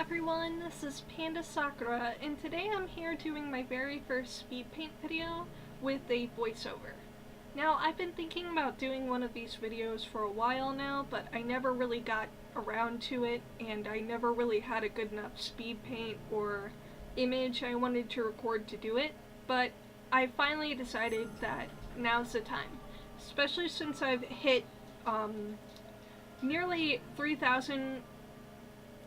everyone, this is Panda Sakura, and today I'm here doing my very first Speedpaint video with a voiceover. Now, I've been thinking about doing one of these videos for a while now, but I never really got around to it, and I never really had a good enough Speedpaint or image I wanted to record to do it, but I finally decided that now's the time, especially since I've hit nearly 3,000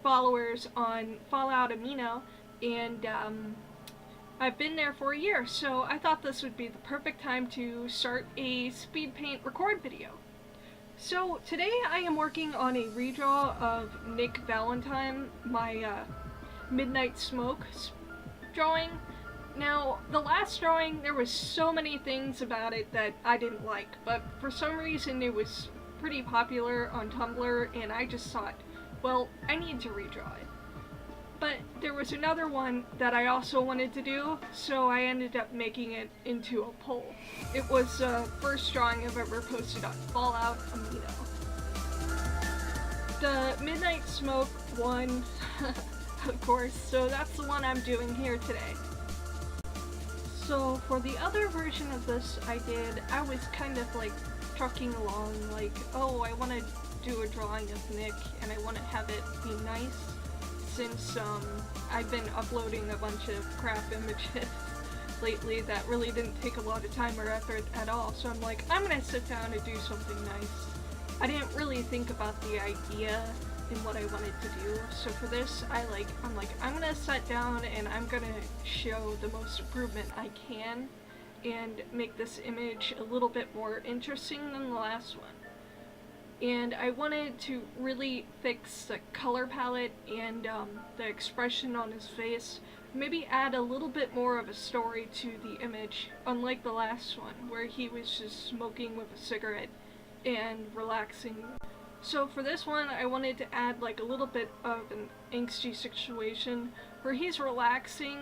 followers on Fallout Amino, and I've been there for a year, so I thought this would be the perfect time to start a Speedpaint record video. So today I am working on a redraw of Nick Valentine, my Midnight Smoke drawing. Now, the last drawing, there was so many things about it that I didn't like, but for some reason it was pretty popular on Tumblr, and I just thought, well, I need to redraw it. But there was another one that I also wanted to do, so I ended up making it into a poll. It was the first drawing I've ever posted on Fallout Amino. The Midnight Smoke one, of course, so that's the one I'm doing here today. So for the other version of this I was kind of like trucking along, like, oh, I want to do a drawing of Nick and I want to have it be nice, since I've been uploading a bunch of crap images lately that really didn't take a lot of time or effort at all, so I'm like, I'm gonna sit down and do something nice. I didn't really think about the idea and what I wanted to do, so for this I'm like, I'm gonna sit down and I'm gonna show the most improvement I can and make this image a little bit more interesting than the last one. And I wanted to really fix the color palette and the expression on his face, maybe add a little bit more of a story to the image, unlike the last one where he was just smoking with a cigarette and relaxing. So for this one I wanted to add like a little bit of an angsty situation where he's relaxing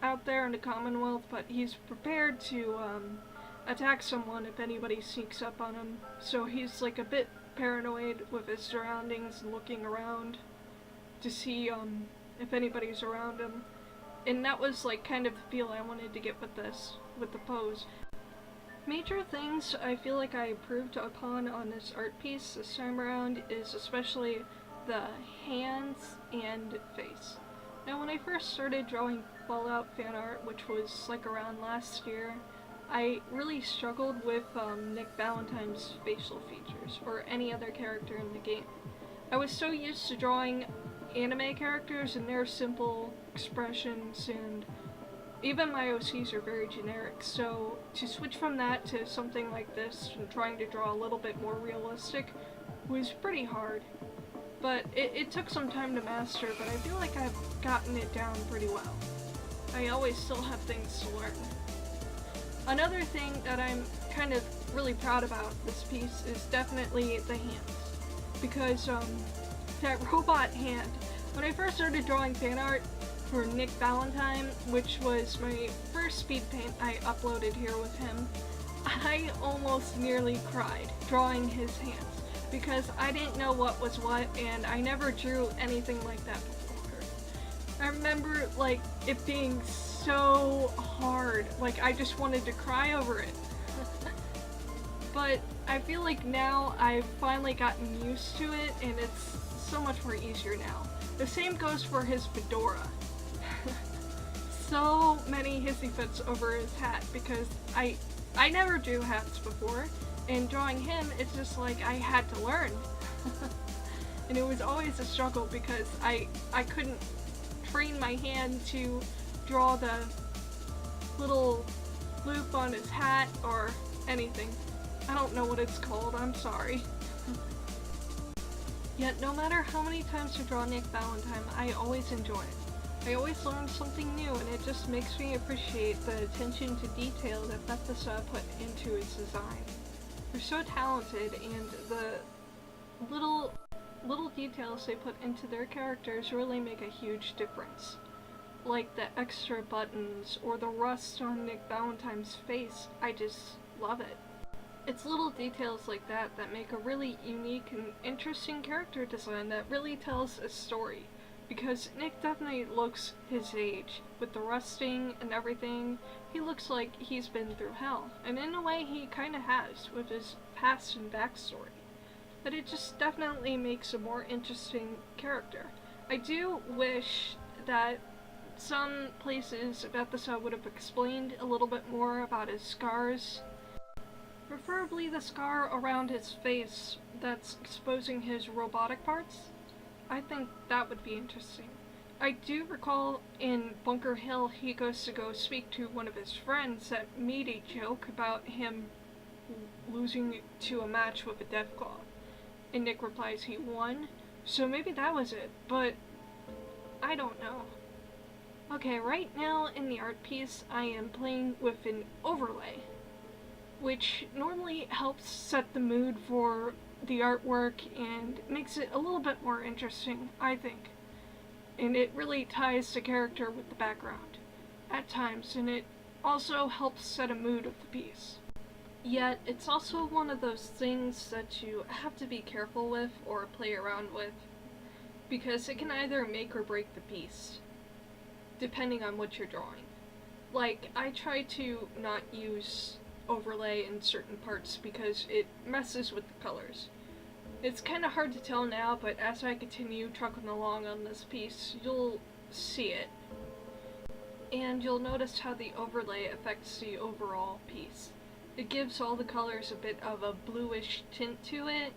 out there in the Commonwealth, but he's prepared to attack someone if anybody sneaks up on him. So he's like a bit paranoid with his surroundings and looking around to see if anybody's around him. And that was like kind of the feel I wanted to get with this, with the pose. Major things I feel like I improved upon on this art piece this time around is especially the hands and face. Now when I first started drawing Fallout fan art, which was like around last year, I really struggled with Nick Valentine's facial features, or any other character in the game. I was so used to drawing anime characters and their simple expressions, and even my OCs are very generic, so to switch from that to something like this and trying to draw a little bit more realistic was pretty hard. But it took some time to master, but I feel like I've gotten it down pretty well. I always still have things to learn. Another thing that I'm kind of really proud about this piece is definitely the hands. Because that robot hand, when I first started drawing fan art for Nick Valentine, which was my first speed paint I uploaded here with him, I almost nearly cried drawing his hands, because I didn't know what was what and I never drew anything like that before. I remember like it being so hard, like I just wanted to cry over it. But I feel like now I've finally gotten used to it and it's so much more easier now. The same goes for his fedora. So many hissy fits over his hat, because I never drew hats before, and drawing him, it's just like I had to learn. And it was always a struggle because I couldn't train my hand to draw the little loop on his hat or anything. I don't know what it's called, I'm sorry. Yet no matter how many times I draw Nick Valentine, I always enjoy it. I always learn something new, and it just makes me appreciate the attention to detail that Bethesda put into his design. They're so talented, and the little details they put into their characters really make a huge difference. Like the extra buttons, or the rust on Nick Valentine's face, I just love it. It's little details like that that make a really unique and interesting character design that really tells a story. because Nick definitely looks his age. With the rusting and everything, he looks like he's been through hell. And in a way, he kinda has, with his past and backstory. But it just definitely makes a more interesting character. I do wish that some places of episode would have explained a little bit more about his scars. Preferably the scar around his face that's exposing his robotic parts. I think that would be interesting. I do recall in Bunker Hill he goes to go speak to one of his friends that made a joke about him losing to a match with a Deathclaw. And Nick replies he won, so maybe that was it, but I don't know. Okay, right now in the art piece I am playing with an overlay, which normally helps set the mood for the artwork and makes it a little bit more interesting, I think. And it really ties the character with the background at times, and it also helps set a mood of the piece. Yet, it's also one of those things that you have to be careful with or play around with, because it can either make or break the piece, depending on what you're drawing. Like, I try to not use overlay in certain parts because it messes with the colors. It's kind of hard to tell now, but as I continue trucking along on this piece, you'll see it. And you'll notice how the overlay affects the overall piece. It gives all the colors a bit of a bluish tint to it,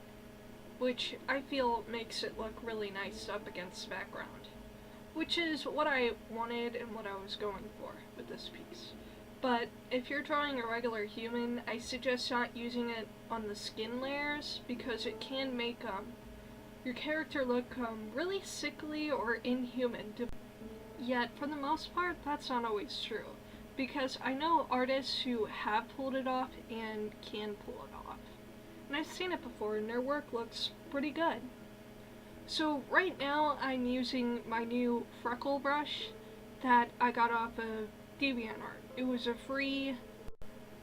which I feel makes it look really nice up against the background. Which is what I wanted and what I was going for with this piece. But if you're drawing a regular human, I suggest not using it on the skin layers because it can make your character look really sickly or inhuman. Yet, for the most part, that's not always true, because I know artists who have pulled it off and can pull it off. And I've seen it before and their work looks pretty good. So right now I'm using my new freckle brush that I got off of DeviantArt. It was a free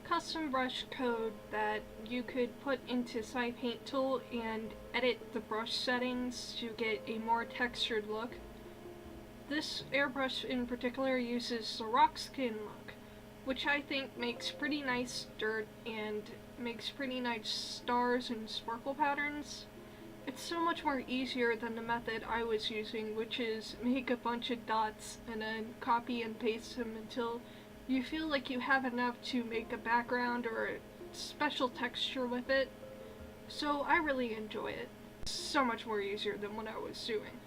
custom brush code that you could put into Speedpaint tool and edit the brush settings to get a more textured look. This airbrush in particular uses the rock skin look, which I think makes pretty nice dirt and makes pretty nice stars and sparkle patterns. It's so much more easier than the method I was using, which is make a bunch of dots and then copy and paste them until you feel like you have enough to make a background or a special texture with it. So I really enjoy it. It's so much more easier than what I was doing.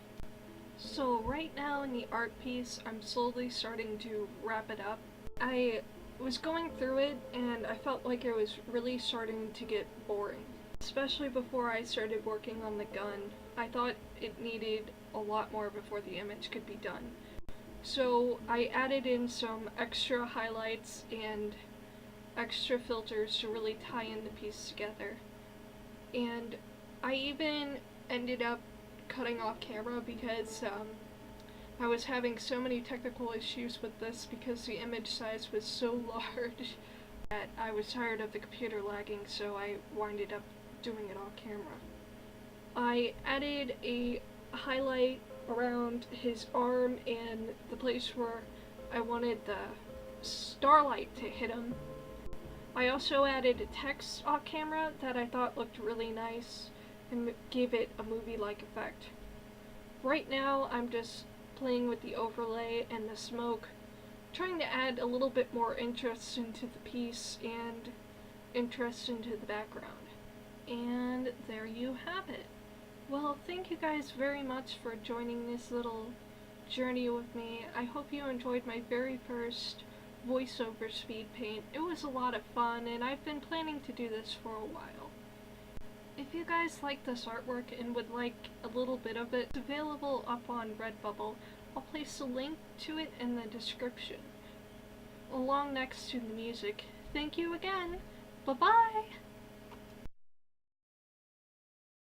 So right now in the art piece, I'm slowly starting to wrap it up. I was going through it and I felt like it was really starting to get boring. Especially before I started working on the gun. I thought it needed a lot more before the image could be done. So I added in some extra highlights and extra filters to really tie in the piece together. And I even ended up cutting off camera because I was having so many technical issues with this because the image size was so large that I was tired of the computer lagging, so I winded up doing it off camera. I added a highlight around his arm and the place where I wanted the starlight to hit him. I also added a text off camera that I thought looked really nice and gave it a movie-like effect. Right now I'm just playing with the overlay and the smoke, trying to add a little bit more interest into the piece and interest into the background. And there you have it. Well, thank you guys very much for joining this little journey with me. I hope you enjoyed my very first voiceover speed paint. It was a lot of fun, and I've been planning to do this for a while. If you guys like this artwork and would like a little bit of it, it's available up on Redbubble. I'll place a link to it in the description, along next to the music. Thank you again. Bye-bye!